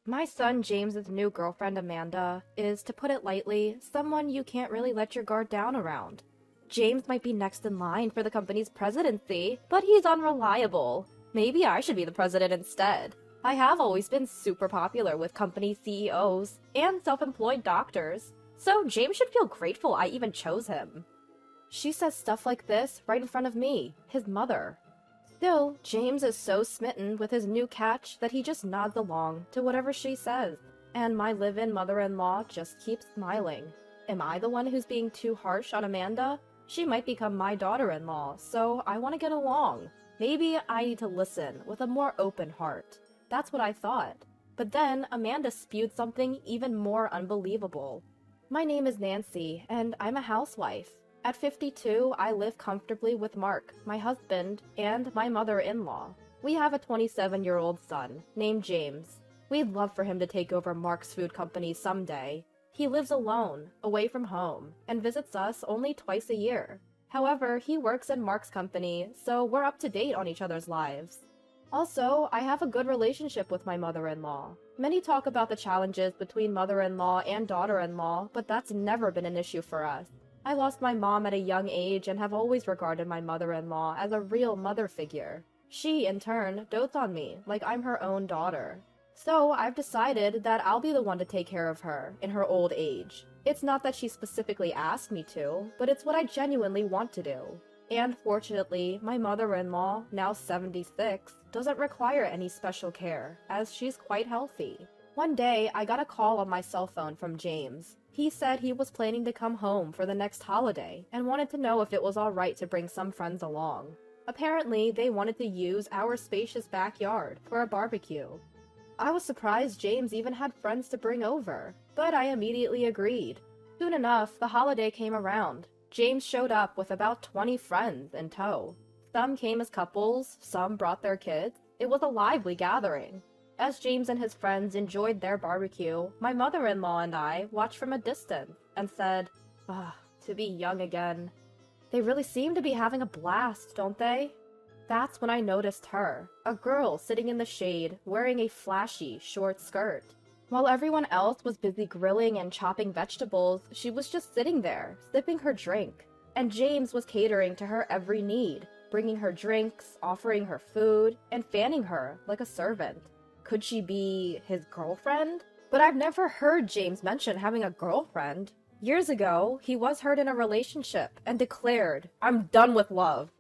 My son James's new girlfriend Amanda is, to put it lightly, someone you can't really let your guard down around. James might be next in line for the company's presidency, but he's unreliable. Maybe I should be the president instead. I have always been super popular with company CEOs and self-employed doctors, so James should feel grateful I even chose him. She says stuff like this right in front of me, his mother. Still, James is so smitten with his new catch that he just nods along to whatever she says, and my live-in mother-in-law just keeps smiling. Am I the one who's being too harsh on Amanda? She might become my daughter-in-law, so I want to get along. Maybe I need to listen with a more open heart. That's what I thought. But then Amanda spewed something even more unbelievable. My name is Nancy, and I'm a housewife. At 52, I live comfortably with Mark, my husband, and my mother-in-law. We have a 27-year-old son, named James. We'd love for him to take over Mark's food company someday. He lives alone, away from home, and visits us only twice a year. However, he works in Mark's company, so we're up to date on each other's lives. Also, I have a good relationship with my mother-in-law. Many talk about the challenges between mother-in-law and daughter-in-law, but that's never been an issue for us. I lost my mom at a young age and have always regarded my mother-in-law as a real mother figure. She, in turn, dotes on me like I'm her own daughter. So I've decided that I'll be the one to take care of her in her old age. It's not that she specifically asked me to, but it's what I genuinely want to do. And fortunately, my mother-in-law, now 76, doesn't require any special care, as she's quite healthy. One day, I got a call on my cell phone from James. He said he was planning to come home for the next holiday and wanted to know if it was alright to bring some friends along. Apparently, they wanted to use our spacious backyard for a barbecue. I was surprised James even had friends to bring over, but I immediately agreed. Soon enough, the holiday came around. James showed up with about 20 friends in tow. Some came as couples, some brought their kids. It was a lively gathering. As James and his friends enjoyed their barbecue, my mother-in-law and I watched from a distance and said, to be young again. They really seem to be having a blast, don't they? That's when I noticed her, a girl sitting in the shade, wearing a flashy, short skirt. While everyone else was busy grilling and chopping vegetables, she was just sitting there, sipping her drink. And James was catering to her every need, bringing her drinks, offering her food, and fanning her like a servant. Could she be his girlfriend? But I've never heard James mention having a girlfriend. Years ago, he was heard in a relationship and declared, "I'm done with love."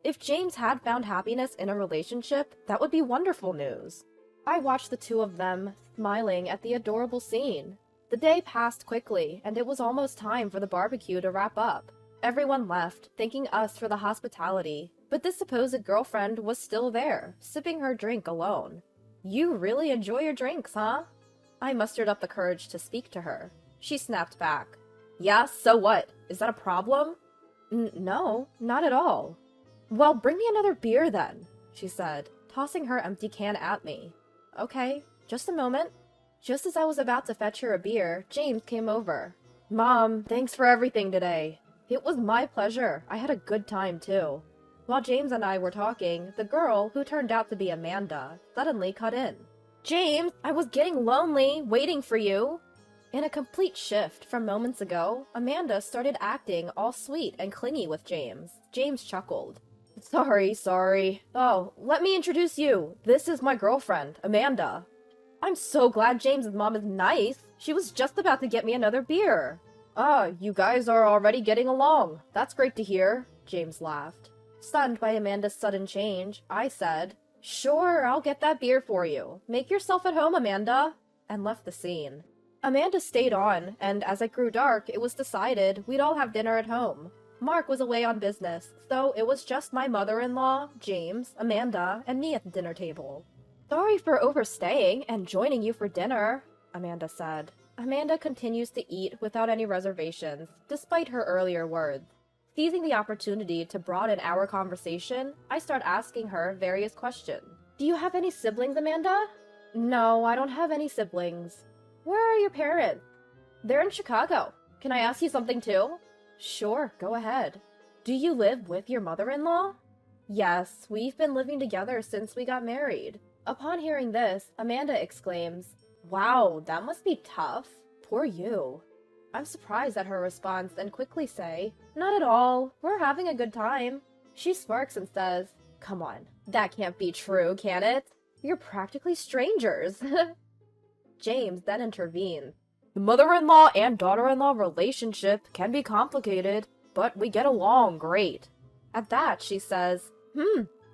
If James had found happiness in a relationship, that would be wonderful news. I watched the two of them, smiling at the adorable scene. The day passed quickly, and it was almost time for the barbecue to wrap up. Everyone left, thanking us for the hospitality, but this supposed girlfriend was still there, sipping her drink alone. "You really enjoy your drinks, huh?" I mustered up the courage to speak to her. She snapped back. "Yeah, so what? Is that a problem?" No, not at all." "Well, bring me another beer then," she said, tossing her empty can at me. "Okay, just a moment." Just as I was about to fetch her a beer, James came over. "Mom, thanks for everything today." "It was my pleasure. I had a good time, too." While James and I were talking, the girl, who turned out to be Amanda, suddenly cut in. "James, I was getting lonely, waiting for you." In a complete shift from moments ago, Amanda started acting all sweet and clingy with James. James chuckled. Sorry. Oh, let me introduce you. This is my girlfriend, Amanda." "I'm so glad James's mom is nice. She was just about to get me another beer." You guys are already getting along. That's great to hear," James laughed. Stunned by Amanda's sudden change, I said, "Sure, I'll get that beer for you. Make yourself at home, Amanda," and left the scene. Amanda stayed on, and as it grew dark, it was decided we'd all have dinner at home. Mark was away on business, so it was just my mother-in-law, James, Amanda, and me at the dinner table. "Sorry for overstaying and joining you for dinner," Amanda said. Amanda continues to eat without any reservations, despite her earlier words. Seizing the opportunity to broaden our conversation, I start asking her various questions. "Do you have any siblings, Amanda?" "No, I don't have any siblings." "Where are your parents?" "They're in Chicago. Can I ask you something too?" "Sure, go ahead." "Do you live with your mother-in-law?" "Yes, we've been living together since we got married." Upon hearing this, Amanda exclaims, Wow, that must be tough. Poor you. I'm surprised at her response and quickly say, "Not at all. We're having a good time." She smirks and says, "Come on, that can't be true, can it? You're practically strangers." James then intervenes. "The mother-in-law and daughter-in-law relationship can be complicated, but we get along great." At that, she says,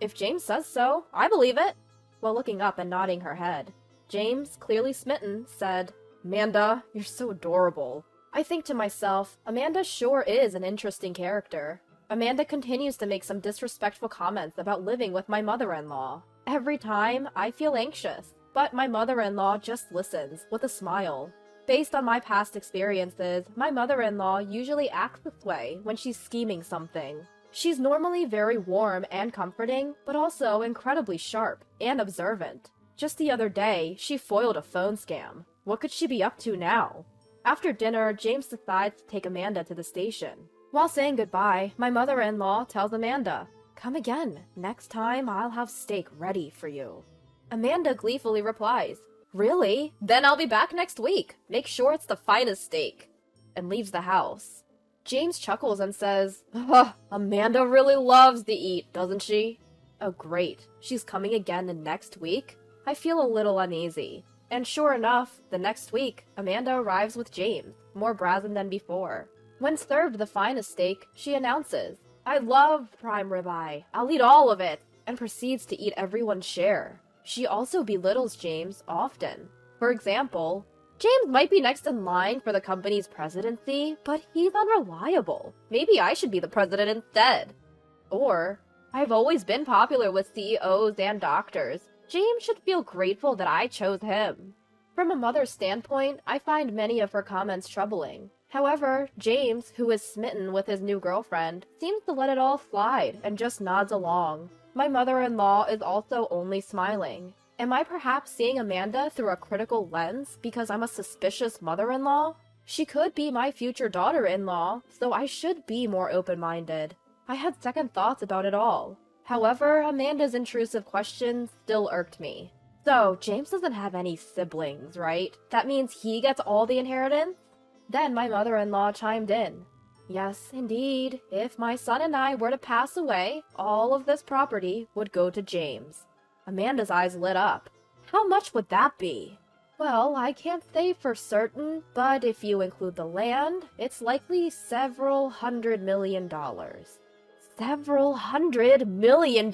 if James says so, I believe it," while looking up and nodding her head. James, clearly smitten, said, "Amanda, you're so adorable." I think to myself, Amanda sure is an interesting character. Amanda continues to make some disrespectful comments about living with my mother-in-law. Every time, I feel anxious, but my mother-in-law just listens with a smile. Based on my past experiences, my mother-in-law usually acts this way when she's scheming something. She's normally very warm and comforting, but also incredibly sharp and observant. Just the other day, she foiled a phone scam. What could she be up to now? After dinner, James decides to take Amanda to the station. While saying goodbye, my mother-in-law tells Amanda, "Come again. Next time, I'll have steak ready for you." Amanda gleefully replies, "Really? Then I'll be back next week. Make sure it's the finest steak," and leaves the house. James chuckles and says, "Amanda really loves to eat, doesn't she?" Oh great, she's coming again the next week? I feel a little uneasy. And sure enough, the next week, Amanda arrives with James, more brazen than before. When served the finest steak, she announces, "I love prime ribeye. I'll eat all of it," and proceeds to eat everyone's share. She also belittles James often. For example, "James might be next in line for the company's presidency, but he's unreliable. Maybe I should be the president instead." Or, "I've always been popular with CEOs and doctors. James should feel grateful that I chose him." From a mother's standpoint, I find many of her comments troubling. However, James, who is smitten with his new girlfriend, seems to let it all slide and just nods along. My mother-in-law is also only smiling. Am I perhaps seeing Amanda through a critical lens because I'm a suspicious mother-in-law? She could be my future daughter-in-law, so I should be more open-minded. I had second thoughts about it all. However, Amanda's intrusive questions still irked me. So, James doesn't have any siblings, right? That means he gets all the inheritance? Then my mother-in-law chimed in. "Yes, indeed. If my son and I were to pass away, all of this property would go to James." Amanda's eyes lit up. "How much would that be?" "Well, I can't say for certain, but if you include the land, it's likely several $100 million. Several $100 million?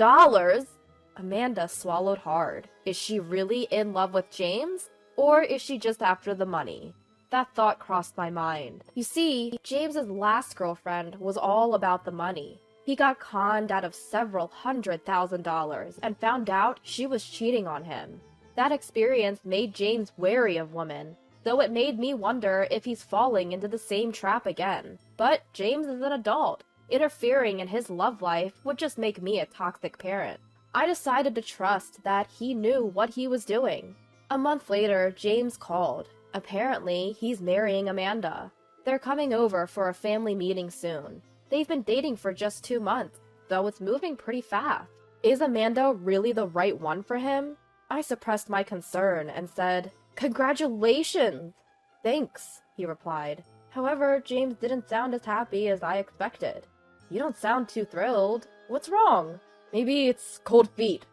Amanda swallowed hard. Is she really in love with James? Or is she just after the money? That thought crossed my mind. You see, James's last girlfriend was all about the money. He got conned out of several $100,000 and found out she was cheating on him. That experience made James wary of women, though it made me wonder if he's falling into the same trap again. But James is an adult. Interfering in his love life would just make me a toxic parent. I decided to trust that he knew what he was doing. A month later, James called. Apparently, he's marrying Amanda. They're coming over for a family meeting soon. They've been dating for just 2 months, though it's moving pretty fast. Is Amanda really the right one for him? I suppressed my concern and said, "Congratulations!" "Thanks," he replied. However, James didn't sound as happy as I expected. "You don't sound too thrilled. What's wrong?" "Maybe it's cold feet."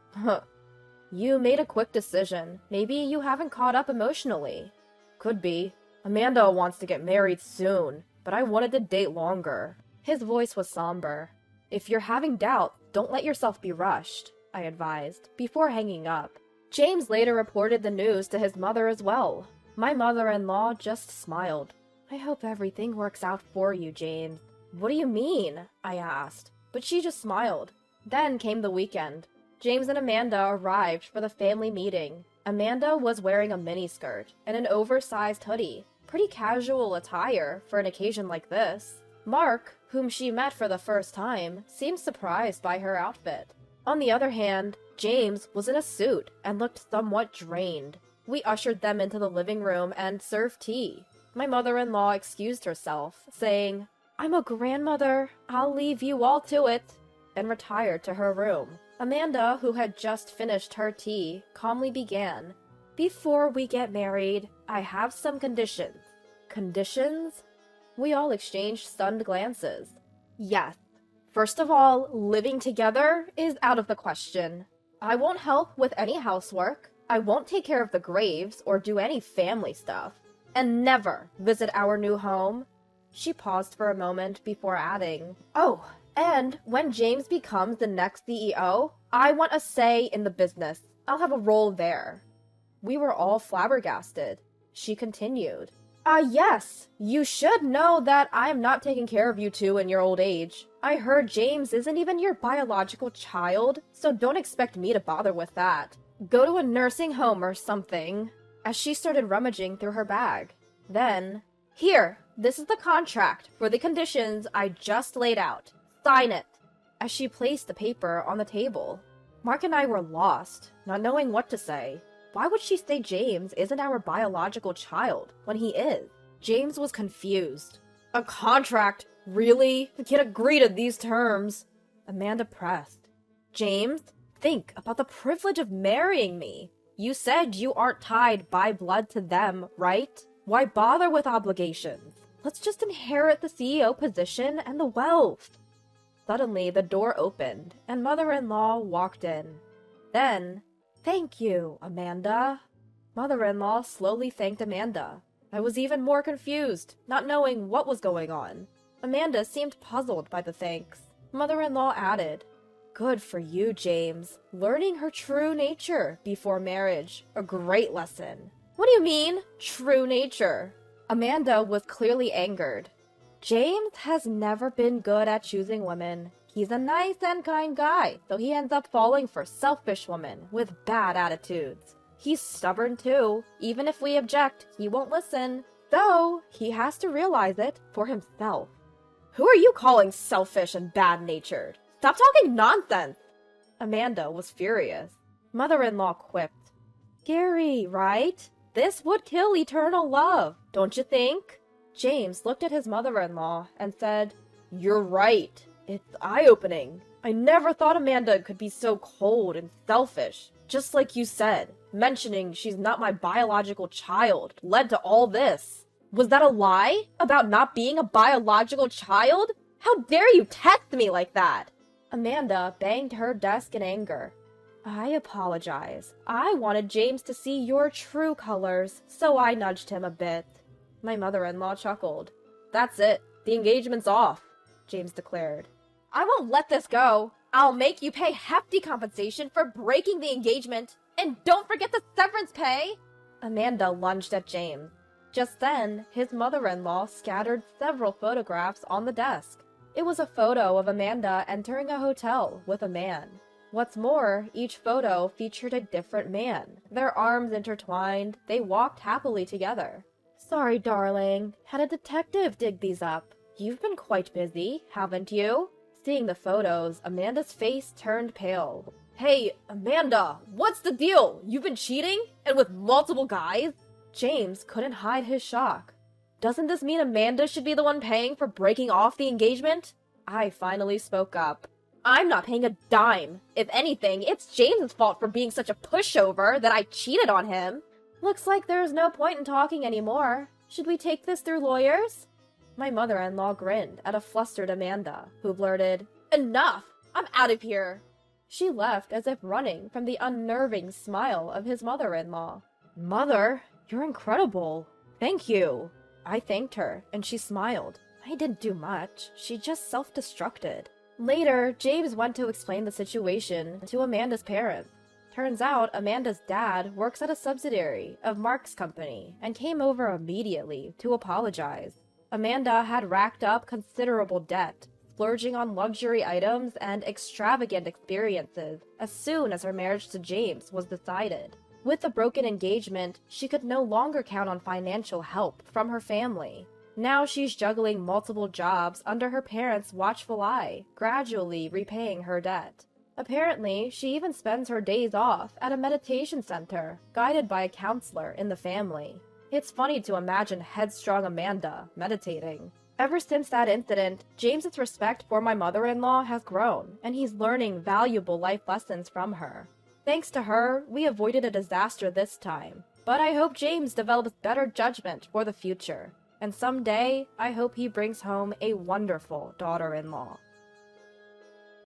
"You made a quick decision. Maybe you haven't caught up emotionally." "Could be. Amanda wants to get married soon, but I wanted to date longer." His voice was somber. "If you're having doubt, don't let yourself be rushed," I advised, before hanging up. James later reported the news to his mother as well. My mother-in-law just smiled. "I hope everything works out for you, James." "What do you mean?" I asked, but she just smiled. Then came the weekend. James and Amanda arrived for the family meeting. Amanda was wearing a miniskirt and an oversized hoodie. Pretty casual attire for an occasion like this. Mark, whom she met for the first time, seemed surprised by her outfit. On the other hand, James was in a suit and looked somewhat drained. We ushered them into the living room and served tea. My mother-in-law excused herself, saying, "I'm a grandmother, I'll leave you all to it," and retired to her room. Amanda, who had just finished her tea, calmly began, Before we get married, I have some conditions. Conditions? We all exchanged stunned glances. Yes. First of all, living together is out of the question. I won't help with any housework. I won't take care of the graves or do any family stuff. And never visit our new home. She paused for a moment before adding, "Oh, and when James becomes the next CEO, I want a say in the business. I'll have a role there." We were all flabbergasted. She continued, Yes, you should know that I am not taking care of you two in your old age. I heard James isn't even your biological child, so don't expect me to bother with that. Go to a nursing home or something." As she started rummaging through her bag. Then, "Here, this is the contract for the conditions I just laid out. Sign it." As she placed the paper on the table. Mark and I were lost, not knowing what to say. Why would she say James isn't our biological child when he is? James was confused. "A contract? Really? We can't agree to these terms." Amanda pressed. "James, think about the privilege of marrying me. You said you aren't tied by blood to them, right? Why bother with obligations? Let's just inherit the CEO position and the wealth." Suddenly, the door opened, and mother-in-law walked in. Then, "Thank you, Amanda." Mother-in-law slowly thanked Amanda. I was even more confused, not knowing what was going on. Amanda seemed puzzled by the thanks. Mother-in-law added, "Good for you, James. Learning her true nature before marriage. A great lesson." "What do you mean, true nature?" Amanda was clearly angered. "James has never been good at choosing women. He's a nice and kind guy, so he ends up falling for selfish women with bad attitudes. He's stubborn too. Even if we object, he won't listen. So, he has to realize it for himself." "Who are you calling selfish and bad-natured? Stop talking nonsense!" Amanda was furious. Mother-in-law quipped, "Scary, right? This would kill eternal love, don't you think?" James looked at his mother-in-law and said, "You're right. It's eye-opening. I never thought Amanda could be so cold and selfish. Just like you said, mentioning she's not my biological child led to all this. Was that a lie? About not being a biological child? How dare you text me like that?" Amanda banged her desk in anger. "I apologize. I wanted James to see your true colors, so I nudged him a bit." My mother-in-law chuckled. "That's it. The engagement's off," James declared. "I won't let this go. I'll make you pay hefty compensation for breaking the engagement. And don't forget the severance pay!" Amanda lunged at James. Just then, his mother-in-law scattered several photographs on the desk. It was a photo of Amanda entering a hotel with a man. What's more, each photo featured a different man. Their arms intertwined, they walked happily together. "Sorry, darling. Had a detective dig these up. You've been quite busy, haven't you?" Seeing the photos, Amanda's face turned pale. "Hey, Amanda, what's the deal? You've been cheating? And with multiple guys?" James couldn't hide his shock. "Doesn't this mean Amanda should be the one paying for breaking off the engagement?" I finally spoke up. "I'm not paying a dime. If anything, it's James's fault for being such a pushover that I cheated on him." "Looks like there's no point in talking anymore. Should we take this through lawyers?" My mother-in-law grinned at a flustered Amanda, who blurted, "Enough! I'm out of here!" She left as if running from the unnerving smile of his mother-in-law. "Mother, you're incredible. Thank you." I thanked her, and she smiled. I didn't do much. She just self-destructed. Later, James went to explain the situation to Amanda's parents. Turns out Amanda's dad works at a subsidiary of Mark's company and came over immediately to apologize. Amanda had racked up considerable debt, splurging on luxury items and extravagant experiences as soon as her marriage to James was decided. With the broken engagement, she could no longer count on financial help from her family. Now she's juggling multiple jobs under her parents' watchful eye, gradually repaying her debt. Apparently, she even spends her days off at a meditation center, guided by a counselor in the family. It's funny to imagine headstrong Amanda meditating. Ever since that incident, James's respect for my mother-in-law has grown, and he's learning valuable life lessons from her. Thanks to her, we avoided a disaster this time. But I hope James develops better judgment for the future. And someday, I hope he brings home a wonderful daughter-in-law.